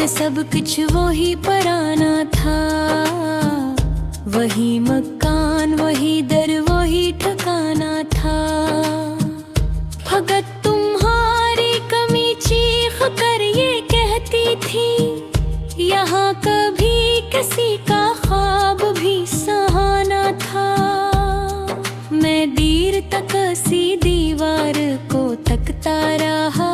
सब कुछ वही पराना था, वही मकान, वही दर, वही ठिकाना था। भगत तुम्हारी कमी चीख कर ये कहती थी, यहाँ कभी किसी का ख्वाब भी सहाना था। मैं देर तक सी दीवार को तकता रहा,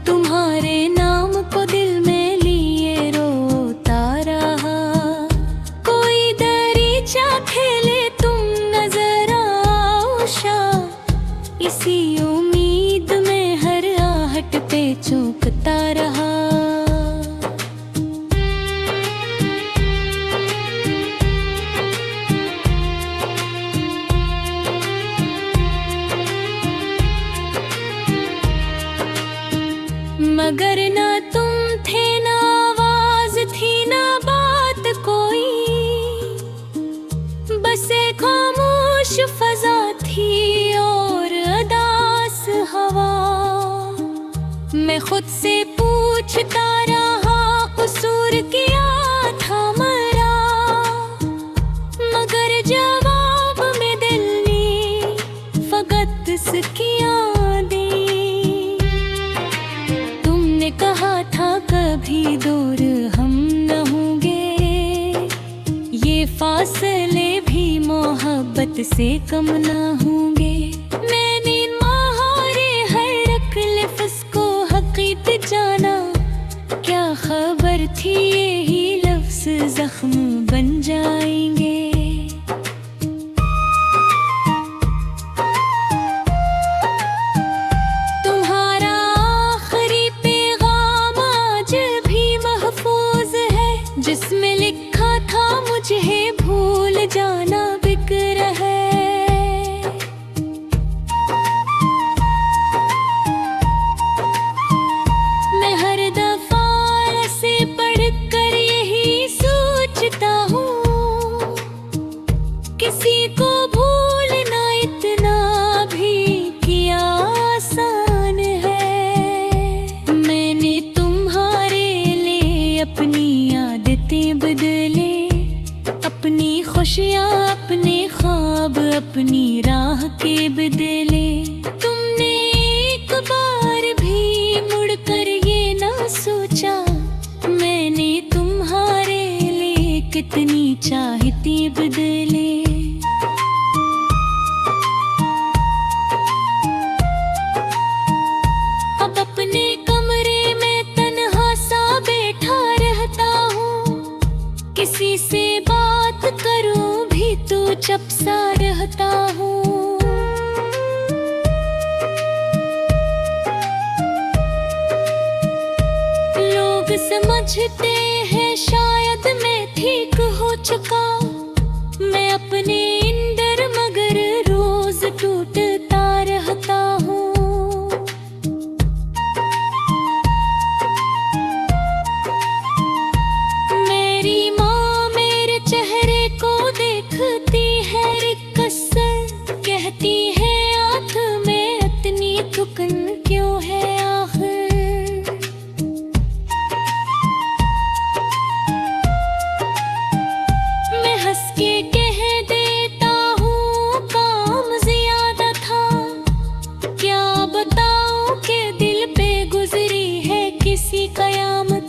तुम्हारे नाम को दिल में लिए रोता रहा। कोई दरीचा खेले तुम नजर आओ शाह, इसी उम्मीद में हर आहट पे चूकता रहा। मगर ना तुम थे, ना आवाज थी, ना बात कोई, बस एक खामोश फजा थी और अदास हवा। मैं खुद से पूछता रहा, कसूर किया था मरा, मगर जवाब में दिल ने फकत सकिया दी। कहा था कभी दूर हम न होंगे, ये फासले भी मोहब्बत से कम न होंगे। मैंने महारे हर लफ्ज़ को हकीकत जाना, क्या खबर थी यही लफ्ज़ जख्म बन जाएंगे। जिसमें लिखा था मुझे भूल जाना बिकर है। मैं हर दफा से पढ़कर यही सोचता हूँ, किसी को भूलना इतना भी क्या आसान है। मैंने तुम्हारे लिए अपनी बदले, अपनी खुशियाँ, अपने ख्वाब, अपनी राह के बदले। तुमने एक बार भी मुड़कर ये ना सोचा, मैंने तुम्हारे लिए कितनी चाहती बदले। अब अपने कमरे में तन्हा सा बैठा रहता हूँ, किसी से बात करूं भी तो चुप सा रहता हूँ। लोग समझते हैं शायद मैं ठीक हो चुका, मैं अपने अंदर मगर रोज टूटता रहता हूँ। कहती है आँख में इतनी थुकन क्यों है आखिर। मैं हंस के कह देता हूँ काम ज्यादा था, क्या बताऊँ कि दिल पे गुजरी है किसी कयामत।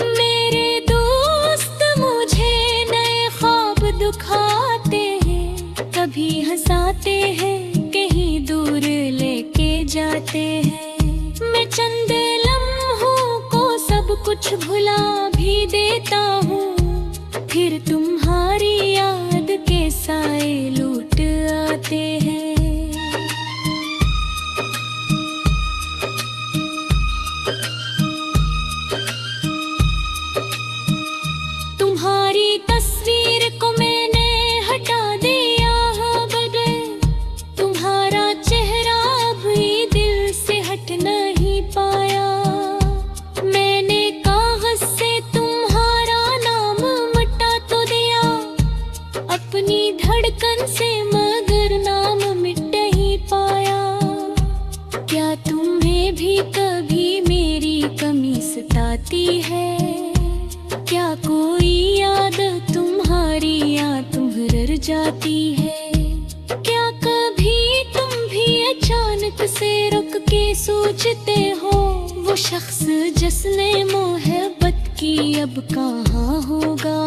मेरे दोस्त मुझे नए ख्वाब दिखाते हैं, कभी हंसाते हैं, कहीं दूर लेके जाते हैं। मैं चंद लम्हों को सब कुछ भुला भी देता हूँ, फिर तुम्हारी याद के साए लूट आते हैं। तुम्हारी तस्वीर को मैंने हटा दिया बगैर, तुम्हारा चेहरा भी दिल से हट नहीं पाया। मैंने कागज से तुम्हारा नाम मिटा तो दिया, अपनी धड़कन से मगर नाम मिट ही पाया। क्या तुम्हें तुम्हें भी कभी मेरी कमी सताती है? क्या कोई याद तुम्हारी या तुम्हर जाती है? क्या कभी तुम भी अचानक से रुक के सोचते हो वो शख्स जिसने मोहब्बत की अब कहाँ होगा?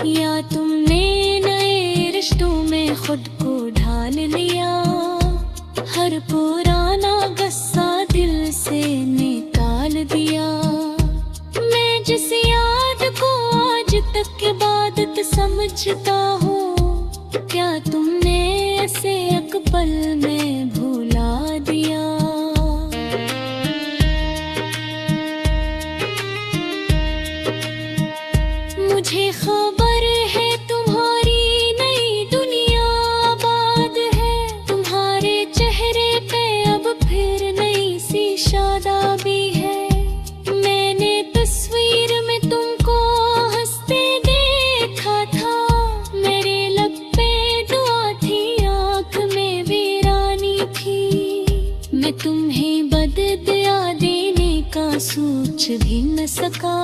या तुमने नए रिश्तों में खुद को ढाल लिया, हर पुराना गुस्सा दिल से निकाल दिया? मैं जिस याद को आज तक इबादत समझता हूँ, क्या तुमने ऐसे एक पल में भुला दिया? मुझे खबर है तुम्हारी नई दुनिया आबाद है, तुम्हारे चेहरे पे अब फिर नई सी शादाबी है। मैंने तस्वीर में तुमको हंसते देखा था, मेरे लब पे दुआ थी, आँख में वीरानी थी। मैं तुम्हें बददुआ देने का सोच भी न सका,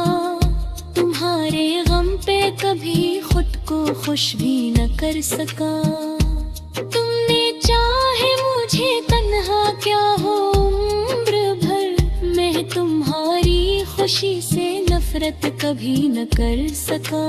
तुम्हारे गम पे कभी खुद को खुश भी न कर सका। तुमने चाहे मुझे तन्हा क्या हो उम्र भर, मैं तुम्हारी खुशी से नफरत कभी न कर सका।